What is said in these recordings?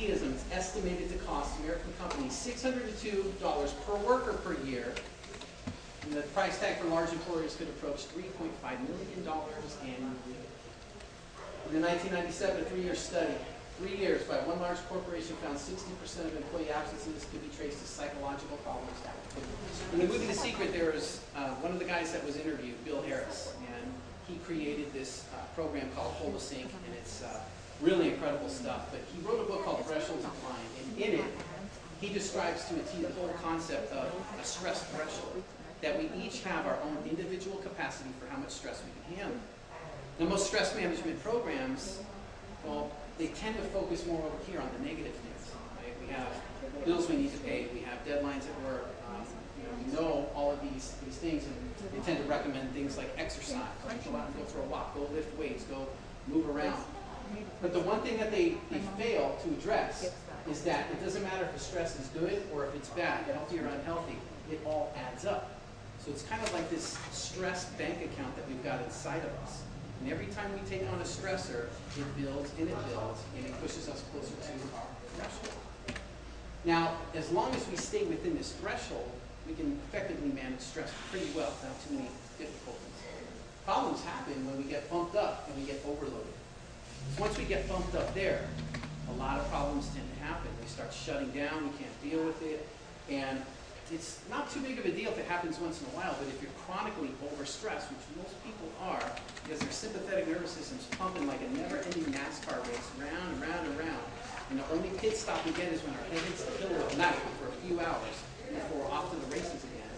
absenteeism is estimated to cost American companies $602 per worker per year. And the price tag for large employers could approach $3.5 million annually. In the 1997, a 3-year study, 3 years by one large corporation found 60% of employee absences could be traced to psychological problems. In the movie The Secret, there was one of the guys that was interviewed, Bill Harris, and he created this program called Holosync, and it's really incredible stuff. But he wrote a book called Thresholds of Mind, and in it, he describes to a T the whole concept of a stress threshold, that we each have our own individual capacity for how much stress we can handle. Now, most stress management programs, well, they tend to focus more over here on the negative things. Right? We have bills we need to pay, we have deadlines at work, we know all of these things, and they tend to recommend things like exercise. Go out and go for a walk, go lift weights, go move around. But the one thing that they fail to address is that it doesn't matter if the stress is good or if it's bad, healthy or unhealthy, it all adds up. So it's kind of like this stress bank account that we've got inside of us. And every time we take on a stressor, it builds and it builds, and it pushes us closer to our threshold. Now, as long as we stay within this threshold, we can effectively manage stress pretty well without too many difficulties. Problems happen when we get bumped up and we get overloaded. Once we get bumped up there, a lot of problems tend to happen. We start shutting down, we can't deal with it, and it's not too big of a deal if it happens once in a while, but if you're chronically overstressed, which most people are, because their sympathetic nervous system's pumping like a never-ending NASCAR race, round and round and round, and the only pit stop we get is when our head hits the pillow at night for a few hours before we're off to the races again.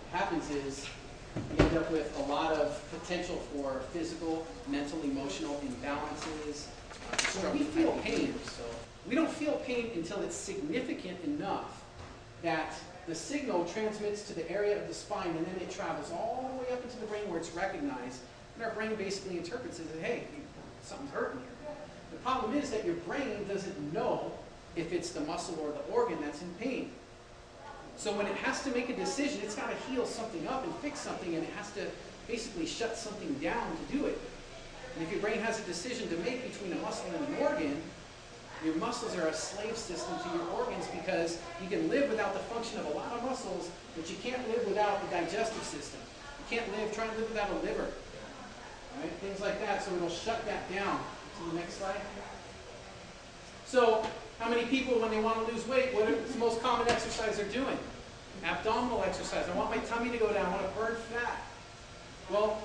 What happens is you end up with a lot of potential for physical, mental, emotional imbalances. We feel pain. So we don't feel pain until it's significant enough that the signal transmits to the area of the spine, and then it travels all the way up into the brain where it's recognized, and our brain basically interprets it as, hey, something's hurting here. The problem is that your brain doesn't know if it's the muscle or the organ that's in pain. So when it has to make a decision, it's got to heal something up and fix something, and it has to basically shut something down to do it. And if your brain has a decision to make between a muscle and an organ, your muscles are a slave system to your organs, because you can live without the function of a lot of muscles, but you can't live without the digestive system. You can't try and live without a liver. Right? Things like that, so it'll shut that down. To the next slide. So, how many people, when they want to lose weight, what is the most common exercise they're doing? Abdominal exercise. I want my tummy to go down, I want to burn fat. Well,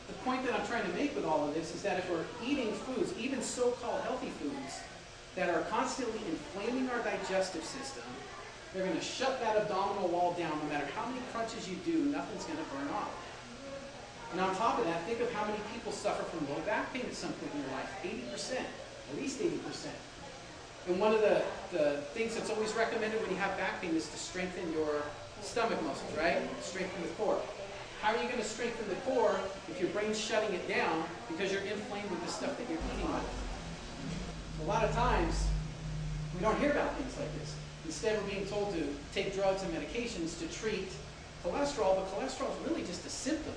the point that I'm trying to make with all of this is that if we're eating foods, even so-called healthy foods, that are constantly inflaming our digestive system, they're going to shut that abdominal wall down. No matter how many crunches you do, nothing's going to burn off. And on top of that, think of how many people suffer from low back pain at some point in their life. 80%, at least 80%. And one of the things that's always recommended when you have back pain is to strengthen your stomach muscles, right? Strengthen the core. How are you going to strengthen the core if your brain's shutting it down because you're inflamed with the stuff that you're eating with? A lot of times, we don't hear about things like this. Instead, we're being told to take drugs and medications to treat cholesterol, but cholesterol is really just a symptom.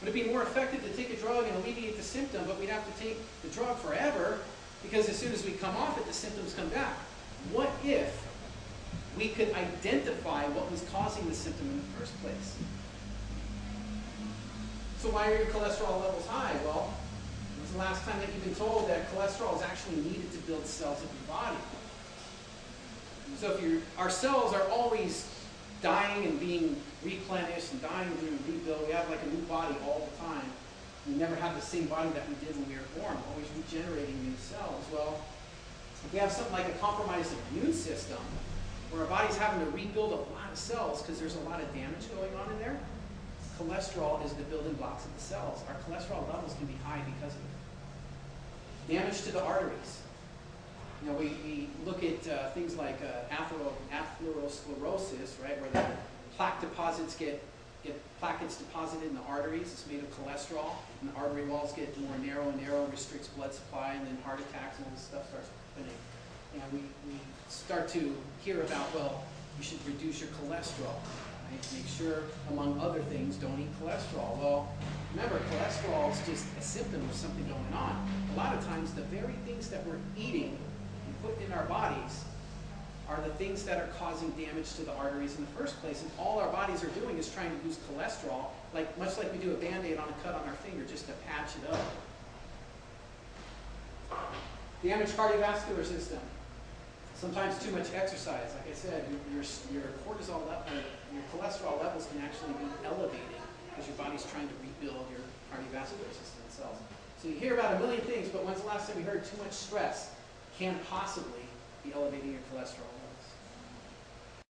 Would it be more effective to take a drug and alleviate the symptom, but we'd have to take the drug forever, because as soon as we come off it, the symptoms come back? What if we could identify what was causing the symptom in the first place? So why are your cholesterol levels high? Well, when was the last time that you've been told that cholesterol is actually needed to build cells of your body? So if our cells are always dying and being replenished and dying and being rebuilt, we have like a new body all the time. We never have the same body that we did when we were born, always regenerating new cells. Well, if we have something like a compromised immune system, where our body's having to rebuild a lot of cells because there's a lot of damage going on in there, cholesterol is the building blocks of the cells. Our cholesterol levels can be high because of it. Damage to the arteries. You know, we look at things like atherosclerosis, right, where the plaque deposits get plaquettes deposited in the arteries. It's made of cholesterol, and the artery walls get more narrow and narrow, restricts blood supply, and then heart attacks and all this stuff starts happening. And we start to hear about, well, you should reduce your cholesterol. Right? Make sure, among other things, don't eat cholesterol. Well, remember, cholesterol is just a symptom of something going on. A lot of times, the very things that we're eating and put in our bodies are the things that are causing damage to the arteries in the first place. And all our bodies are doing is trying to use cholesterol, much like we do a Band-Aid on a cut on our finger just to patch it up. Damaged cardiovascular system. Sometimes too much exercise. Like I said, your cortisol level, your cholesterol levels can actually be elevated because your body's trying to rebuild your cardiovascular system itself. So you hear about a million things, but when's the last time you heard too much stress can possibly be elevating your cholesterol level?